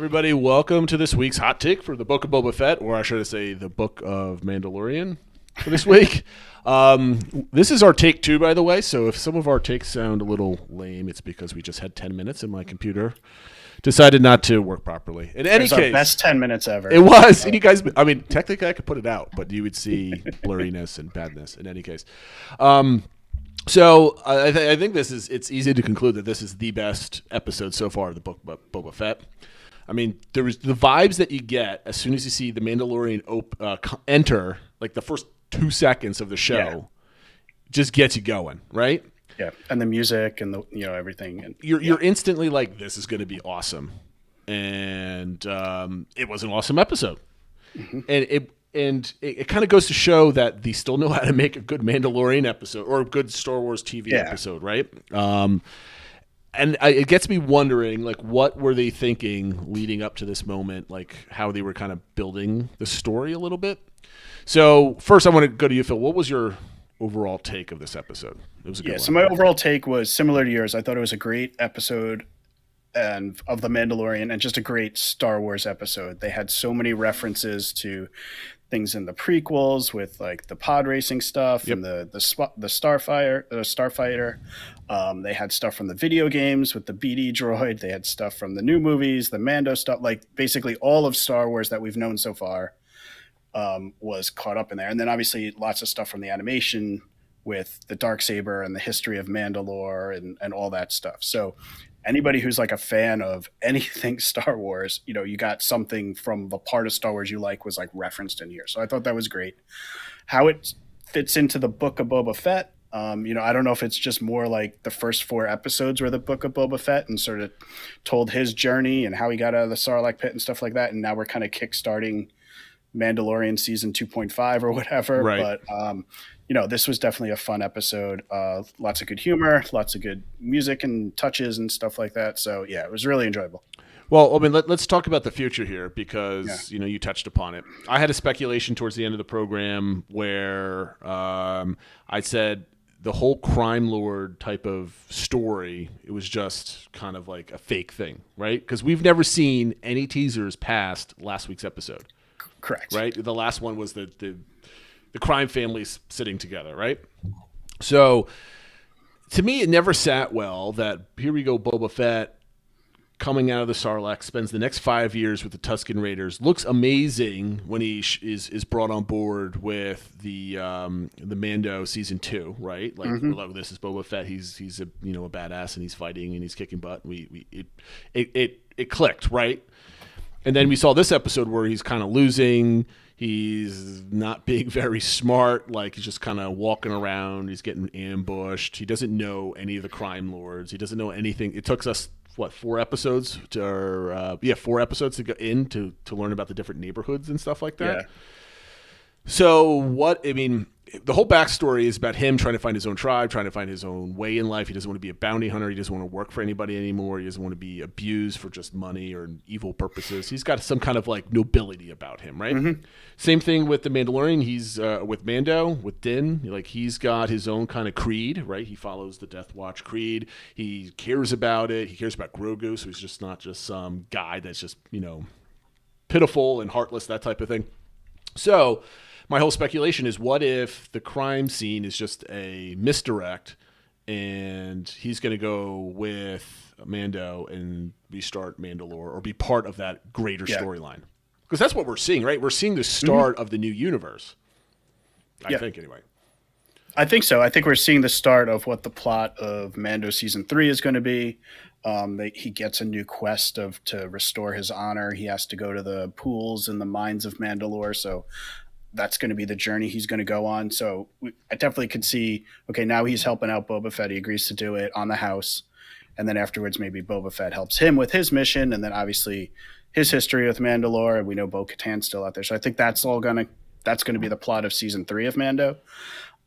everybody, welcome to this week's hot take for the Book of Boba Fett, or I should say the Book of Mandalorian for this week. This is our take two, by the way, so if some of our takes sound a little lame, it's because we just had 10 minutes and my computer decided not to work properly. In any It's case, our best 10 minutes ever. it was. And you guys, I mean, technically I could put it out, but you would see blurriness and badness in any case. So I think it's easy to conclude that this is the best episode so far of the Book of Boba Fett. I mean, there was the vibes that you get as soon as you see the Mandalorian enter, like the first 2 seconds of the show, just gets you going, right? Yeah, and the music and the everything. And You're instantly like, this is going to be awesome, and it was an awesome episode, and it kind of goes to show that they still know how to make a good Mandalorian episode or a good Star Wars TV episode, right? And it gets me wondering, like, what were they thinking leading up to this moment, like how they were kind of building the story a little bit. So first I want to go to you, Phil. What was your overall take of this episode? It was a good one. So my overall take was similar to yours. I thought it was a great episode and of The Mandalorian and just a great Star Wars episode. They had so many references to things in the prequels with like the pod racing stuff and the starfighter. They had stuff from the video games with the BD droid. They had stuff from the new movies, the Mando stuff, like basically all of Star Wars that we've known so far was caught up in there. And then obviously lots of stuff from the animation with the Darksaber and the history of Mandalore and all that stuff. So anybody who's like a fan of anything Star Wars, you got something from the part of Star Wars you like was like referenced in here. So I thought that was great. How it fits into the Book of Boba Fett, I don't know if it's just more like the first 4 episodes were the Book of Boba Fett and sort of told his journey and how he got out of the Sarlacc pit and stuff like that. And now we're kind of kickstarting Mandalorian season 2.5 or whatever. Right. But, this was definitely a fun episode. Lots of good humor, lots of good music and touches and stuff like that. So, yeah, it was really enjoyable. Well, I mean, let's talk about the future here because, you touched upon it. I had a speculation towards the end of the program where I said the whole crime lord type of story, it was just kind of like a fake thing, right? Because we've never seen any teasers past last week's episode. Correct. Right? The last one was the crime families sitting together, right? So to me, it never sat well that here we go, Boba Fett coming out of the Sarlacc, spends the next 5 years with the Tusken Raiders, looks amazing when he is brought on board with the Mando season 2, right? Like, look, this is Boba Fett. He's a a badass and he's fighting and he's kicking butt. It clicked, right? And then we saw this episode where he's kind of losing. He's not being very smart. Like, he's just kind of walking around. He's getting ambushed. He doesn't know any of the crime lords. He doesn't know anything. It took us, 4 episodes to go in to learn about the different neighborhoods and stuff like that. Yeah. So the whole backstory is about him trying to find his own tribe, trying to find his own way in life. He doesn't want to be a bounty hunter. He doesn't want to work for anybody anymore. He doesn't want to be abused for just money or evil purposes. He's got some kind of like nobility about him, right? Mm-hmm. Same thing with the Mandalorian. He's with Mando, with Din. Like, he's got his own kind of creed, right? He follows the Death Watch creed. He cares about it. He cares about Grogu, so he's just not just some guy that's just, pitiful and heartless, that type of thing. So my whole speculation is, what if the crime scene is just a misdirect and he's going to go with Mando and restart Mandalore or be part of that greater storyline? Because that's what we're seeing, right? We're seeing the start of the new universe. I think, anyway. I think so. I think we're seeing the start of what the plot of Mando season 3 is going to be. He gets a new quest to restore his honor. He has to go to the pools and the mines of Mandalore. So that's going to be the journey he's going to go on. So I definitely could see, okay, now he's helping out Boba Fett. He agrees to do it on the house. And then afterwards, maybe Boba Fett helps him with his mission. And then obviously his history with Mandalore. And we know Bo-Katan's still out there. So I think that's going to be the plot of season 3 of Mando.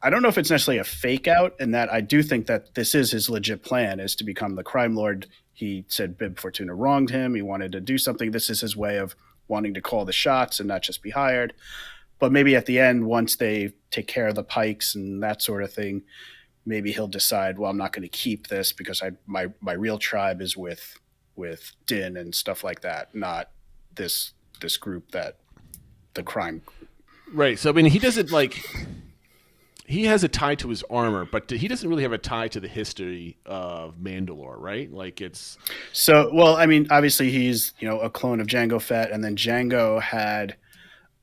I don't know if it's necessarily a fake out, in that I do think that this is his legit plan, is to become the crime lord. He said Bib Fortuna wronged him. He wanted to do something. This is his way of wanting to call the shots and not just be hired. But maybe at the end, once they take care of the Pikes and that sort of thing, maybe he'll decide, well, I'm not going to keep this because my real tribe is with with Din and stuff like that, not this group that the crime. Right. So I mean, he doesn't like. He has a tie to his armor, but he doesn't really have a tie to the history of Mandalore, right? Like it's So, well, I mean, obviously he's a clone of Jango Fett, and then Jango had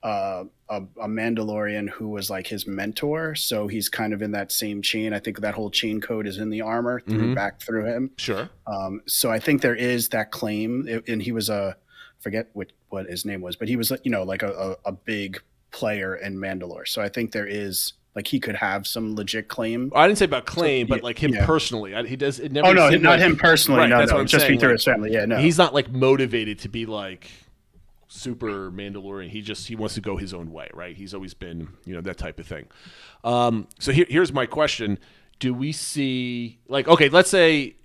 a Mandalorian who was like his mentor, so he's kind of in that same chain. I think that whole chain code is in the armor back through him. Sure. So I think there is that claim, and he was forget what his name was, but he was like a big player in Mandalore. So I think there is. Like he could have some legit claim. I didn't say about claim, but like him personally. He does. It never. Oh no, not him personally. Right, no, that's what I'm just saying. through like, his family. Yeah, no. He's not like motivated to be like super Mandalorian. He wants to go his own way, right? He's always been that type of thing. So here's my question: do we see okay? Let's say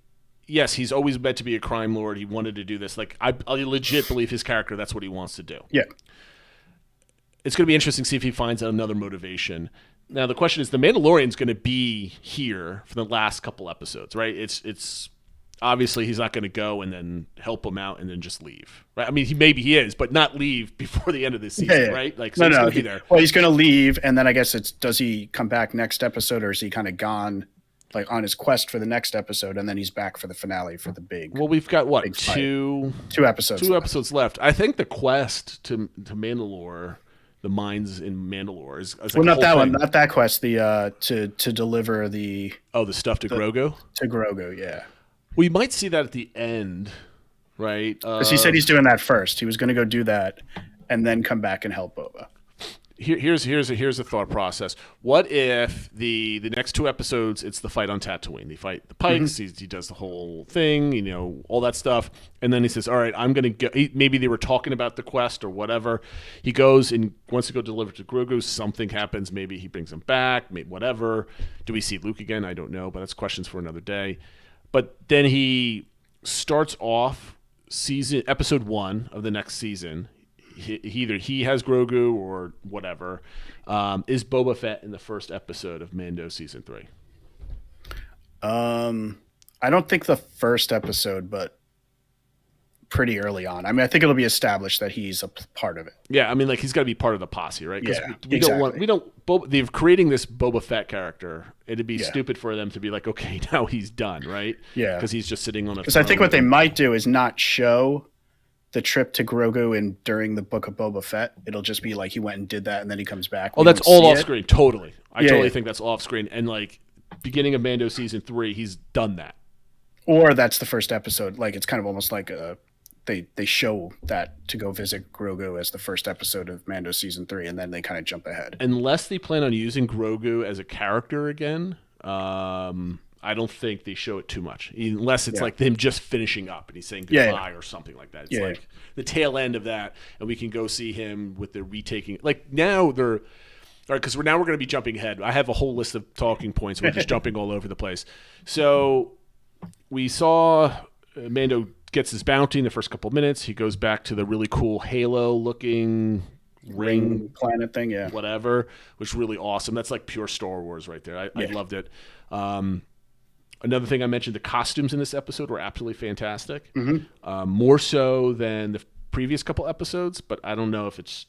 yes, he's always meant to be a crime lord. He wanted to do this. Like I legit believe his character. That's what he wants to do. Yeah. It's going to be interesting to see if he finds another motivation. Now the question is, the Mandalorian's going to be here for the last couple episodes, right? It's obviously he's not going to go and then help him out and then just leave, right? I mean, he is, but not leave before the end of this season, right? Like, so he's going to be there. Well, he's going to leave, and then I guess does he come back next episode, or is he kind of gone, like on his quest for the next episode, and then he's back for the finale for the big? Well, we've got what two episodes left. I think the quest to Mandalore. The mines in Mandalore is like not that one, not that quest. The to deliver the the stuff to Grogu. To Grogu, yeah. We might see that at the end, right? Because he said he's doing that first. He was going to go do that, and then come back and help Boba. Here's a thought process. What if the next two episodes it's the fight on Tatooine? They fight the Pikes. He does the whole thing, all that stuff, and then he says, "All right, I'm gonna go." Maybe they were talking about the quest or whatever. He goes and wants to go deliver to Grogu. Something happens. Maybe he brings him back. Maybe whatever. Do we see Luke again? I don't know, but that's questions for another day. But then he starts off episode 1 of the next season. Either he has Grogu or whatever. Is Boba Fett in the first episode of Mando season 3? I don't think the first episode, but pretty early on. I mean, I think it'll be established that he's a part of it. Yeah, I mean, like he's got to be part of the posse, right? Yeah, They're creating this Boba Fett character. It'd be stupid for them to be like, okay, now he's done, right? Yeah, because he's just sitting on a throne. Because I think what they might do is not show the trip to Grogu during the Book of Boba Fett. It'll just be like he went and did that, and then he comes back. Oh, that's all off screen. Totally. I totally think that's off screen. And like beginning of Mando season 3, he's done that. Or that's the first episode. Like it's kind of almost like they show that to go visit Grogu as the first episode of Mando season 3, and then they kind of jump ahead. Unless they plan on using Grogu as a character again, I don't think they show it too much, unless it's like him just finishing up and he's saying goodbye or something like that. It's like the tail end of that, and we can go see him with the retaking. Like now they're all right, because we're going to be jumping ahead. I have a whole list of talking points. We're just jumping all over the place. So we saw Mando gets his bounty in the first couple of minutes. He goes back to the really cool Halo-looking ring planet thing, whatever, which is really awesome. That's like pure Star Wars right there. I loved it. Another thing I mentioned, the costumes in this episode were absolutely fantastic. More so than the previous couple episodes, but I don't know if it's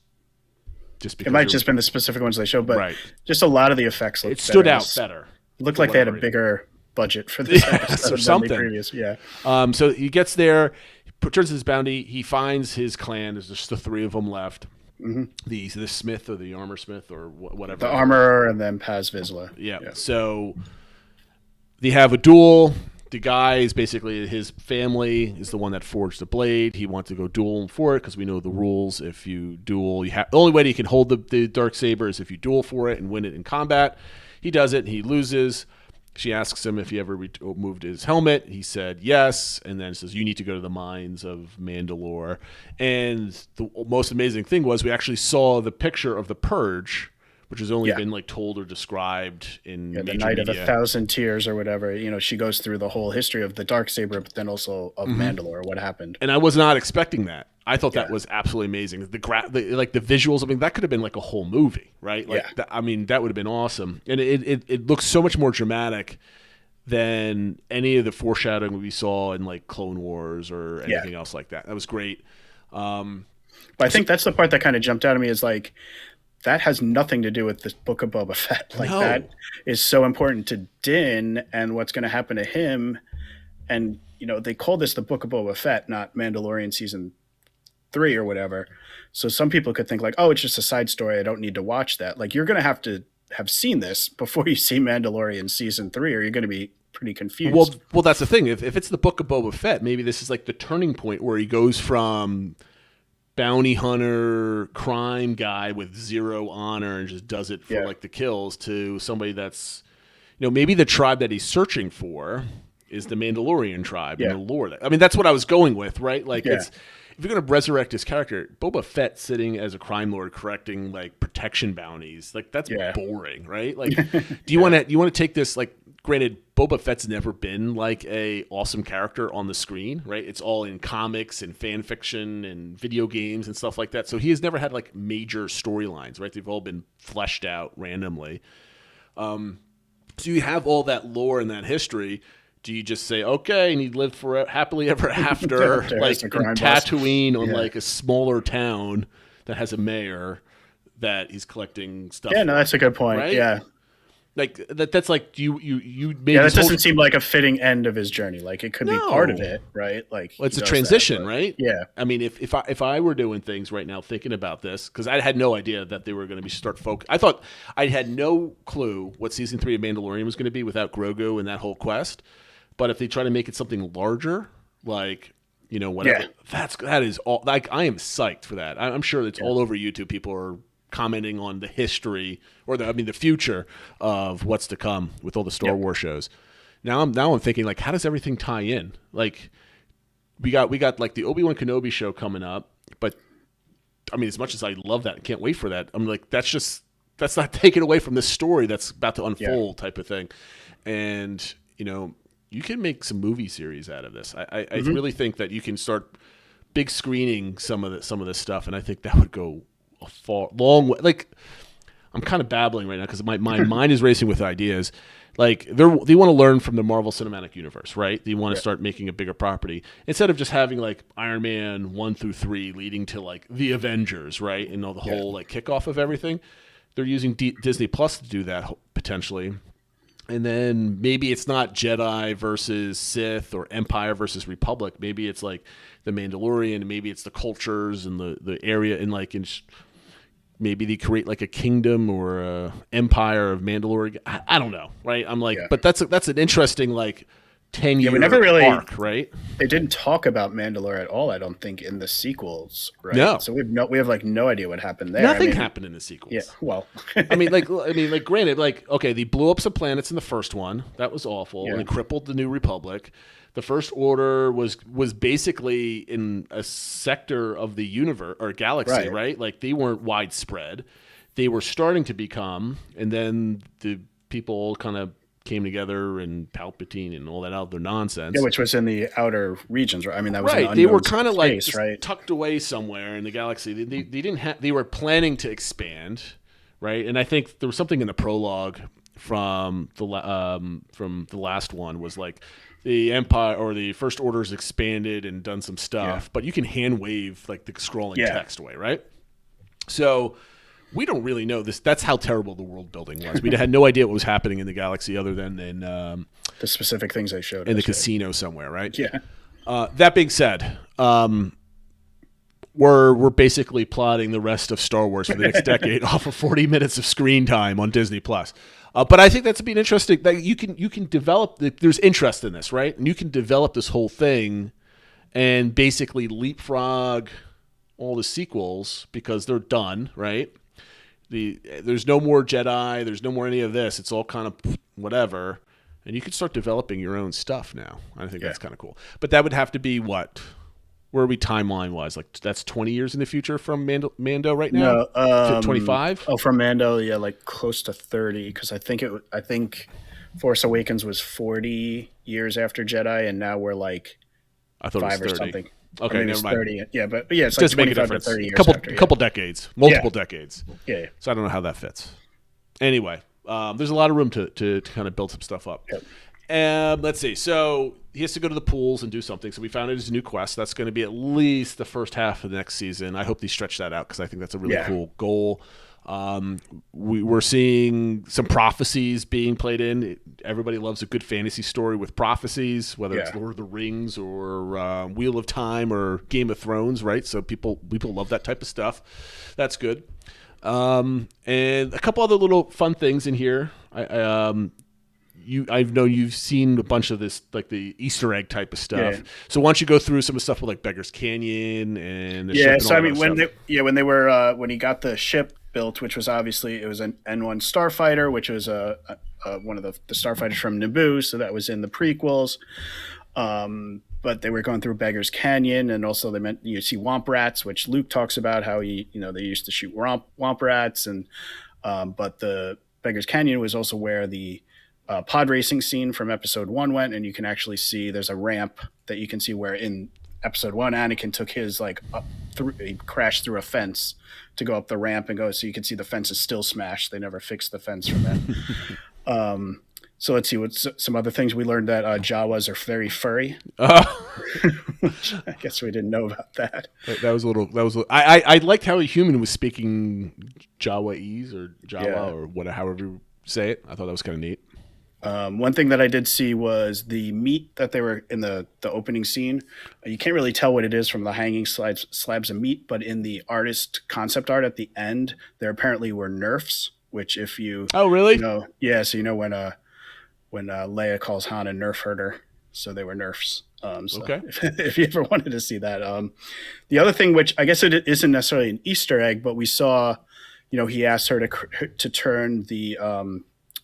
just because it might just been the specific ones they showed, but just a lot lot of the effects looked stood out better. It looked like they had a bigger budget for this episode or something. Than the previous. So he gets there, he turns his bounty, he finds his clan. There's just the 3 of them left. The Smith or the Armor Smith or whatever. The Armorer and then Paz Vizsla. Yeah. So they have a duel. The guy is basically his family is the one that forged the blade. He wants to go duel for it because we know the rules. If you duel, the only way you can hold the dark saber is if you duel for it and win it in combat. He does it and he loses. She asks him if he ever moved his helmet. He said yes, and then says, you need to go to the mines of Mandalore. And the most amazing thing was we actually saw the picture of the Purge, which has only been like told or described in major the Night media. of 1,000 Tears or whatever. She goes through the whole history of the Darksaber, but then also of Mandalore, what happened. And I was not expecting that. I thought that was absolutely amazing. The visuals. I mean, that could have been like a whole movie, right? Like, that would have been awesome. And it looks so much more dramatic than any of the foreshadowing we saw in like Clone Wars or anything else like that. That was great. But I think that's the part that kind of jumped out at me is like, that has nothing to do with the Book of Boba Fett. Like that is so important to Din and what's going to happen to him. And, you know, they call this the Book of Boba Fett, not Mandalorian season 3 or whatever. So some people could think like, oh, it's just a side story. I don't need to watch that. Like you're going to have seen this before you see Mandalorian season 3, or you're going to be pretty confused. Well, that's the thing. If it's the Book of Boba Fett, maybe this is like the turning point where he goes from bounty hunter crime guy with zero honor and just does it for like the kills to somebody that's, you know, maybe the tribe that he's searching for is the Mandalorian tribe and the lore. I mean, that's what I was going with, right? Like it's, if you're going to resurrect his character, Boba Fett sitting as a crime lord correcting like protection bounties, like that's boring, right? Like, do you want to take this, like, granted, Boba Fett's never been like a awesome character on the screen, right? It's all in comics and fan fiction and video games and stuff like that. So he has never had like major storylines, right? They've all been fleshed out randomly. So you have all that lore and that history. Do you just say, okay, and he lived for happily ever after, like in Tatooine on like a smaller town that has a mayor that he's collecting stuff? Yeah, no, that's a good point. Right? Yeah. Like that's like you made that doesn't seem like a fitting end of his journey. Like it could be part of it, right? Like it's a transition, right? Yeah. I mean, if I were doing things right now, thinking about this, because I had no idea that they were going to be I thought I had no clue what season 3 of Mandalorian was going to be without Grogu and that whole quest. But if they try to make it something larger, like, you know, whatever, that is all. Like I am psyched for that. I'm sure it's all over YouTube. People are commenting on the history or the future of what's to come with all the Star Wars shows. Now I'm thinking like, how does everything tie in? Like we got like the Obi-Wan Kenobi show coming up, but I mean, as much as I love that and can't wait for that, I'm like, that's not taken away from this story that's about to unfold type of thing. And, you know, you can make some movie series out of this. I really think that you can start big screening some of this stuff. And I think that would go a long way. Like, I'm kind of babbling right now because my mind is racing with ideas. Like they want to learn from the Marvel Cinematic Universe, right? They want to start making a bigger property instead of just having like Iron Man 1 through 3 leading to like the Avengers, right? And all the whole like kickoff of everything. They're using Disney Plus to do that potentially. And then maybe it's not Jedi versus Sith or Empire versus Republic. Maybe it's like the Mandalorian. Maybe it's the cultures and the area and like maybe they create like a kingdom or a empire of Mandalore. I don't know, right? I'm like, but that's an interesting like 10-year arc, right? They didn't talk about Mandalore at all, I don't think, in the sequels, right? No. So we have like no idea what happened there. Nothing happened in the sequels. Yeah, well, I mean, granted, like, okay, they blew up some planets in the first one. That was awful, and it crippled the New Republic. The First Order was basically in a sector of the universe or galaxy, right? Like they weren't widespread. They were starting to become, and then the people all kind of came together and Palpatine and all that other nonsense. Yeah, which was in the outer regions, right? I mean, that was right. They were kind of like tucked away somewhere in the galaxy. They didn't have. They were planning to expand, right? And I think there was something in the prologue from the last one was like the Empire or the First Order's expanded and done some stuff, but you can hand wave like the scrolling text away, right? So we don't really know this. That's how terrible the world building was. We had no idea what was happening in the galaxy other than in the specific things they showed in the casino somewhere, right? Yeah. That being said, we're basically plotting the rest of Star Wars for the next decade off of 40 minutes of screen time on Disney Plus. But I think that's been interesting. That you can develop. There's interest in this, right? And you can develop this whole thing and basically leapfrog all the sequels because they're done, right? There's no more Jedi. There's no more any of this. It's all kind of whatever. And you can start developing your own stuff now. I think that's kind of cool. But that would have to be what? Where are we timeline-wise? Like, that's 20 years in the future from Mando right now? No. 25? Oh, from Mando, yeah, like close to 30. Because I think Force Awakens was 40 years after Jedi, and now we're like I thought 5 it was 30. or something. Okay, never mind. 30. Yeah, but yeah, it's just like make a 25 difference. to 30 years after. Couple decades. Multiple decades. Yeah. So I don't know how that fits. Anyway, there's a lot of room to kind of build some stuff up. Yep. Let's see. So he has to go to the pools and do something. So we found out his new quest. That's going to be at least the first half of the next season. I hope they stretch that out because I think that's a really cool goal. We're seeing some prophecies being played in. Everybody loves a good fantasy story with prophecies, whether it's Lord of the Rings or Wheel of Time or Game of Thrones, right? So people love that type of stuff. That's good. And a couple other little fun things in here. I know you've seen a bunch of this, like the Easter egg type of stuff. Yeah. So why don't you go through some of the stuff with like Beggar's Canyon and the ship and so all I mean, when he got the ship built, which was obviously it was an N1 starfighter, which was one of the starfighters from Naboo, so that was in the prequels. But they were going through Beggar's Canyon, and also you see womp rats, which Luke talks about how they used to shoot womp rats, and but the Beggar's Canyon was also where the pod racing scene from episode 1 went, and you can actually see there's a ramp that you can see where in episode 1 Anakin took his he crashed through a fence to go up the ramp and go, so you can see the fence is still smashed. They never fixed the fence from that. So let's see what's some other things we learned, that Jawas are very furry. Which I guess we didn't know about that. I liked how a human was speaking Jawaese or Jawa or whatever, however you say it. I thought that was kind of neat. One thing that I did see was the meat that they were in the opening scene. You can't really tell what it is from the hanging slabs of meat, but in the artist concept art at the end, there apparently were nerfs. Which, if you so when Leia calls Han a nerf herder, so they were nerfs. Okay. If you ever wanted to see that, the other thing, which I guess it isn't necessarily an Easter egg, but we saw, he asked her to turn the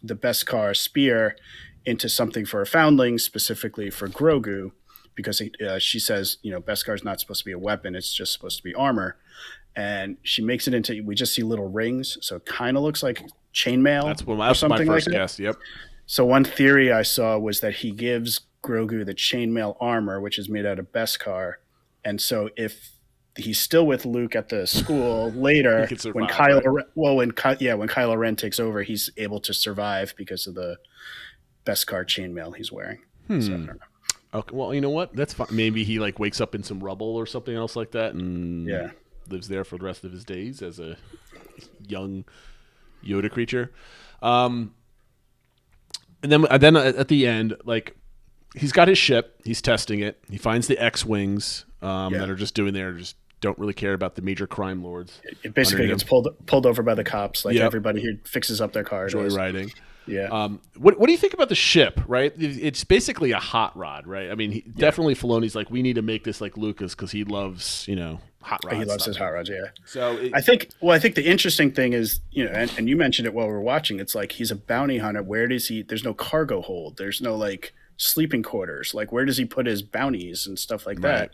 Beskar spear into something for a foundling, specifically for Grogu, because she says, Beskar's not supposed to be a weapon; it's just supposed to be armor. And she makes it into, we just see little rings, so it kind of looks like chainmail. That's my first guess. Yep. So one theory I saw was that he gives Grogu the chainmail armor, which is made out of Beskar, and so if he's still with Luke at the school later, when Kylo Ren takes over, he's able to survive because of the Beskar chainmail he's wearing. So, I don't know. Okay, well, you know what? That's fine. Maybe he wakes up in some rubble or something else like that, and lives there for the rest of his days as a young Yoda creature. And then at the end, he's got his ship, he's testing it. He finds the X-wings that are just doing there, just don't really care about the major crime lords. It basically gets pulled over by the cops, everybody here fixes up their car. Joyriding. Yeah. What do you think about the ship, right? It's basically a hot rod, right? I mean, definitely Filoni's we need to make this like Lucas because he loves, hot rods. He loves his hot rods, yeah. So I think the interesting thing is, and you mentioned it while we were watching, it's he's a bounty hunter. Where does there's no cargo hold. There's no sleeping quarters. Where does he put his bounties and stuff like that?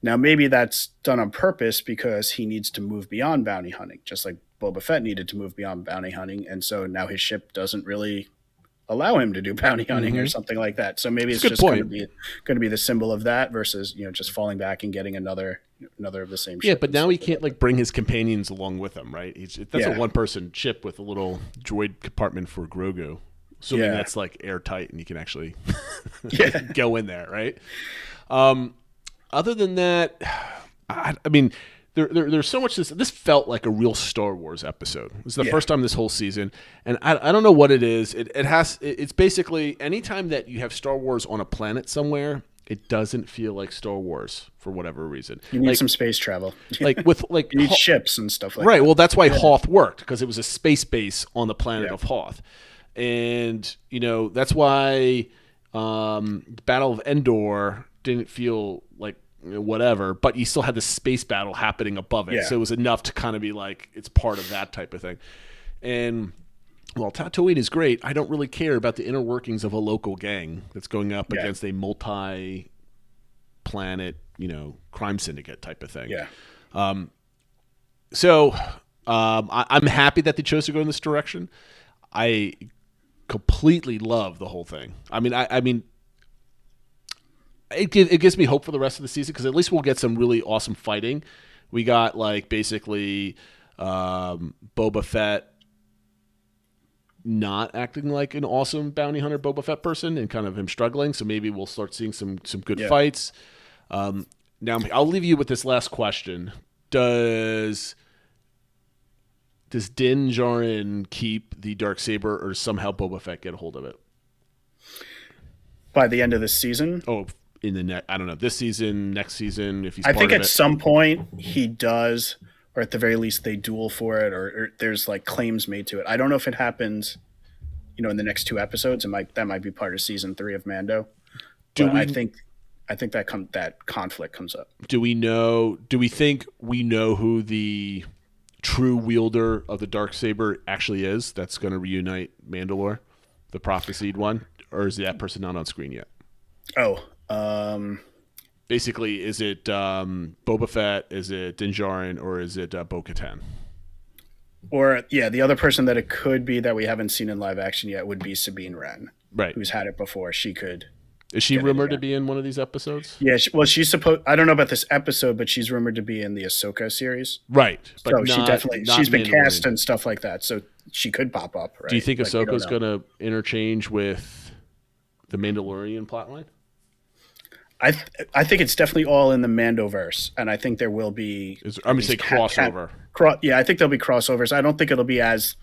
Now, maybe that's done on purpose because he needs to move beyond bounty hunting, just like Boba Fett needed to move beyond bounty hunting. And so now his ship doesn't really allow him to do bounty hunting or something like that. So maybe it's just going to be the symbol of that versus, just falling back and getting another of the same ship. Yeah, but now he can't bring his companions along with him, right? That's a one-person ship with a little droid compartment for Grogu. Assuming that's airtight and you can actually go in there, right? Other than that, I mean, there's so much. This felt like a real Star Wars episode. This is the first time this whole season, and I don't know what it is. It's basically anytime that you have Star Wars on a planet somewhere, it doesn't feel like Star Wars for whatever reason. You need some space travel, you need ships and stuff like that. Right. Well, that's why Hoth worked, because it was a space base on the planet of Hoth, and that's why Battle of Endor didn't feel like whatever, but you still had the space battle happening above it, so it was enough to kind of be it's part of that type of thing. And while Tatooine is great, I don't really care about the inner workings of a local gang that's going up against a multi-planet, crime syndicate type of thing. So I'm happy that they chose to go in this direction. I completely love the whole thing. I mean, it gives me hope for the rest of the season, because at least we'll get some really awesome fighting. We got basically Boba Fett not acting like an awesome bounty hunter Boba Fett person and kind of him struggling. So maybe we'll start seeing some good fights. Now I'll leave you with this last question: Does Din Djarin keep the Darksaber, or somehow Boba Fett get a hold of it by the end of this season? Oh, in the I don't know, this season, next season, if he's I think at some point he does, or at the very least they duel for it, or there's like claims made to it. I don't know if it happens, in the next 2 episodes. That might be part of season 3 of Mando. I think that conflict comes up. Do we think we know who the true wielder of the Darksaber actually is that's going to reunite Mandalore, the prophesied one, or is that person not on screen yet? Basically, is it Boba Fett, is it Din Djarin, or is it Bo-Katan? Or, the other person that it could be that we haven't seen in live action yet would be Sabine Wren, right? Who's had it before. She could. Is she rumored to be in one of these episodes? Yeah, she's supposed. I don't know about this episode, but she's rumored to be in the Ahsoka series. Right, but she's been cast and stuff like that, so she could pop up. Right? Do you think Ahsoka's going to interchange with the Mandalorian plotline? I think it's definitely all in the Mandoverse, and I think there will be. I'm going to say crossover. I think there'll be crossovers. I don't think it'll be as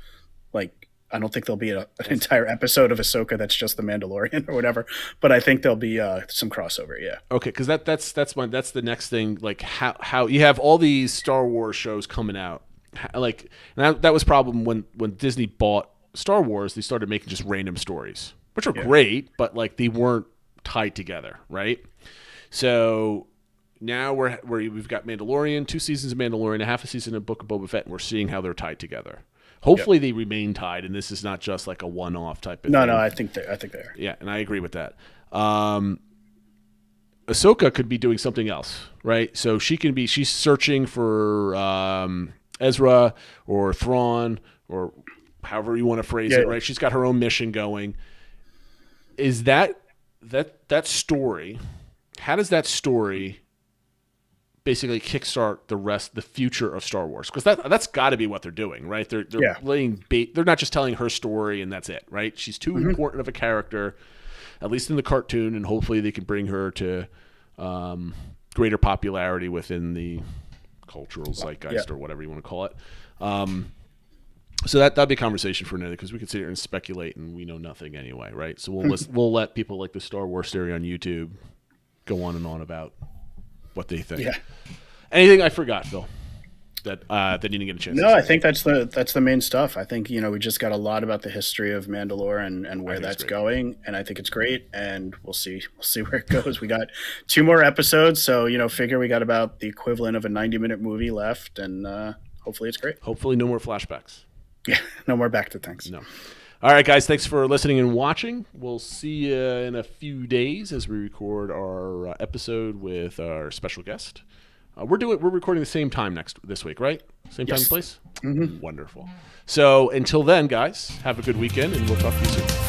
I don't think there'll be an entire episode of Ahsoka that's just the Mandalorian or whatever, but I think there'll be some crossover. Yeah. Okay, because that's the next thing. Like how you have all these Star Wars shows coming out, and that was problem when Disney bought Star Wars. They started making just random stories, which are great, but they weren't tied together, right? So now we've got Mandalorian, 2 seasons of Mandalorian, a half a season of Book of Boba Fett, and we're seeing how they're tied together. Hopefully they remain tied, and this is not just like a one-off type of thing. No, I think they are. Yeah, and I agree with that. Ahsoka could be doing something else, right? So she's searching for Ezra or Thrawn or however you want to phrase it, right? She's got her own mission going. Is that story? How does that story basically kickstart the future of Star Wars? Because that's got to be what they're doing, right? They're laying bait. They're not just telling her story and that's it, right? She's too important of a character, at least in the cartoon, and hopefully they can bring her to greater popularity within the cultural zeitgeist or whatever you want to call it. So that'd be a conversation for another, because we could sit here and speculate, and we know nothing anyway, right? So we'll let people like the Star Wars theory on YouTube go on and on about what they think. Yeah. Anything I forgot, Phil, that you didn't get a chance? No, I think that's the main stuff. I think we just got a lot about the history of Mandalore and where that's going, and I think it's great. And we'll see where it goes. We got 2 more episodes, so figure we got about the equivalent of a 90-minute movie left, and hopefully it's great. Hopefully no more flashbacks. Yeah, no more back to things. No. All right, guys, thanks for listening and watching. We'll see you in a few days as we record our episode with our special guest. We're recording the same time this week, right? Same time and place? Mm-hmm. Wonderful. So until then, guys, have a good weekend, and we'll talk to you soon.